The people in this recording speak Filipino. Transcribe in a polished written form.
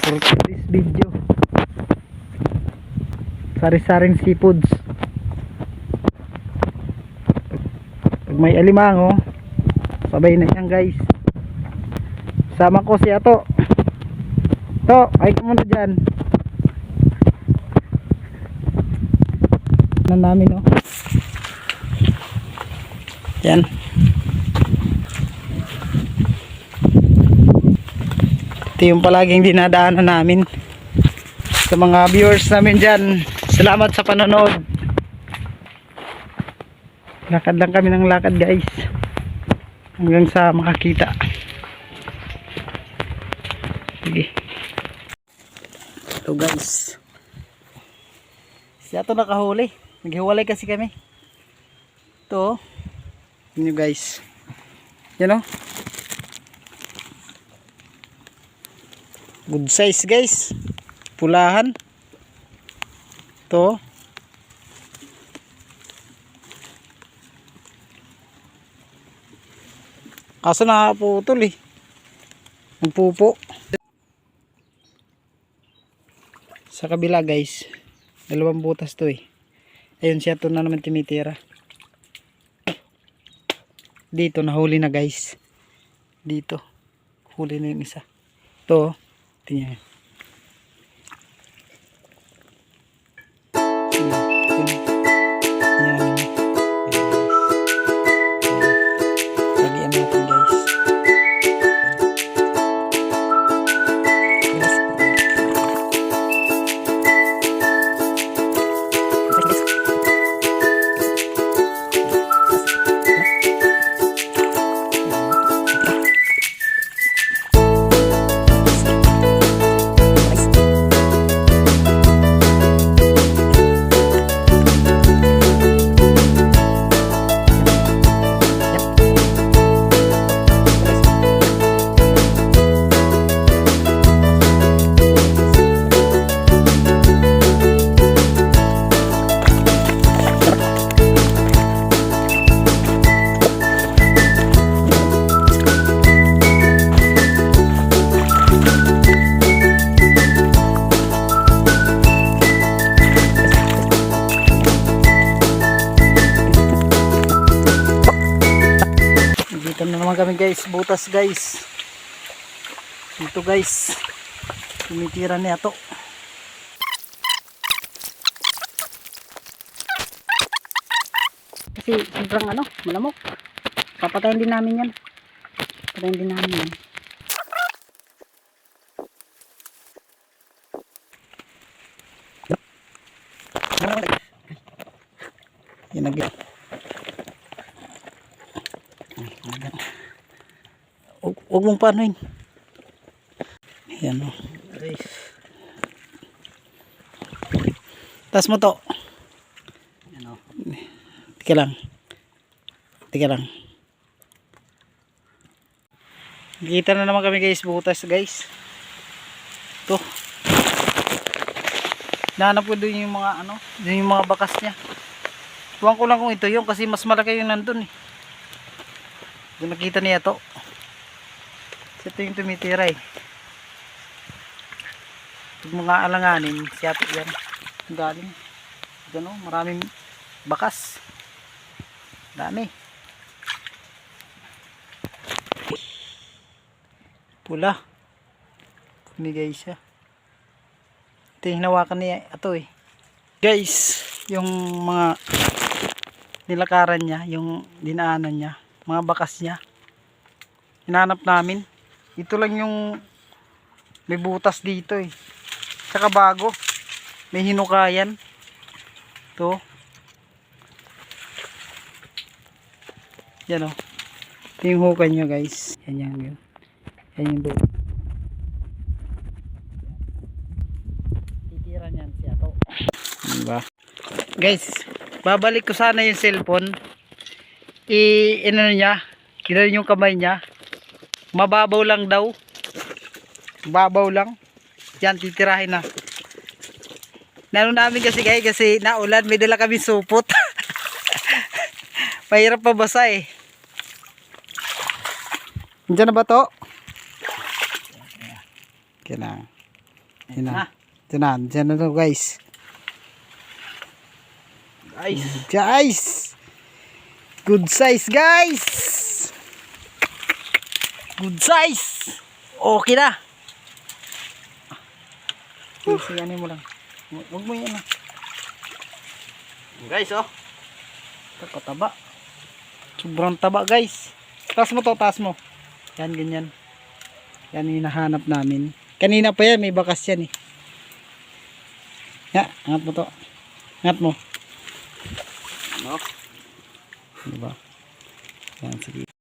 for this video. Sari-saring seafoods. Pag may alimango, sabay na yan guys. Sama ko si Ato. To, ay ka muna dyan. Na namin no. Yan. Ito yung palaging dinadaanan namin. Sa mga viewers namin dyan, salamat sa panonood. Lakad lang kami ng lakad guys, hanggang sa makakita. Sige. Ito guys, siya ito nakahuli. Naghiwalay kasi kami. Ito yun guys, yan o, good size guys, pulahan. Ito kaso nakaputol eh, nagpupo. Sa kabila guys, dalawang butas to eh. Ayun siya, to na naman tinitira. Dito nahuli na guys. Dito huli na yung isa. Ito tingnan. Dito na naman kami guys, butas guys. Dito guys, tumitira niya to. Kasi sobrang malamok. Papatayin din namin yan. Papatayin din namin yan. Yan agad. Huwag mong paanoin. Ayan o. Tas mo to. Ayan o. Tika lang. Tika lang. Kita na naman kami guys, butas guys. Ito. Nahanap ko doon yung mga doon yung mga bakas niya. Tuwang ko lang kung ito yung kasi mas malaki yung nandun eh. Doon nakita niya to. Ito yung tumitira eh. Pag mga alanganin, siya ito yan. Galing. Gano, maraming bakas. Dami. Pula. Kumigay siya. Ito yung hinawakan niya ito eh. Guys, yung mga nilakaran niya, yung dinaanan niya, mga bakas niya, hinanap namin. Ito lang yung may butas dito eh. Saka bago, may hinukayan. Ito yan o. Ito yung hukay nyo guys. Yan yan. Yan yung butas. Titira nyan siya to. Diba? Guys, babalik ko sana yung cellphone. Niya, kilala yung kamay niya. Mababaw lang daw. Babaw lang. Yan, titirahin na. Nanon namin kasi guys, kasi naulan, may dala kami supot. Mahirap pa basa eh. Diyan na ba to? Okay na. Yan na. Ito na. Diyan na to guys. Guys. Good size guys. Good size. Okay na. Sige, ano mo lang. Huwag mo yan. Guys, oh. Ito, kataba. Sobrang taba, guys. Taas mo to, taas mo. Yan, ganyan. Yan, hinahanap namin. Kanina pa yan, may bakas yan eh. Ya, angat mo to. Angat mo. Ano? Diba? Yan, sige.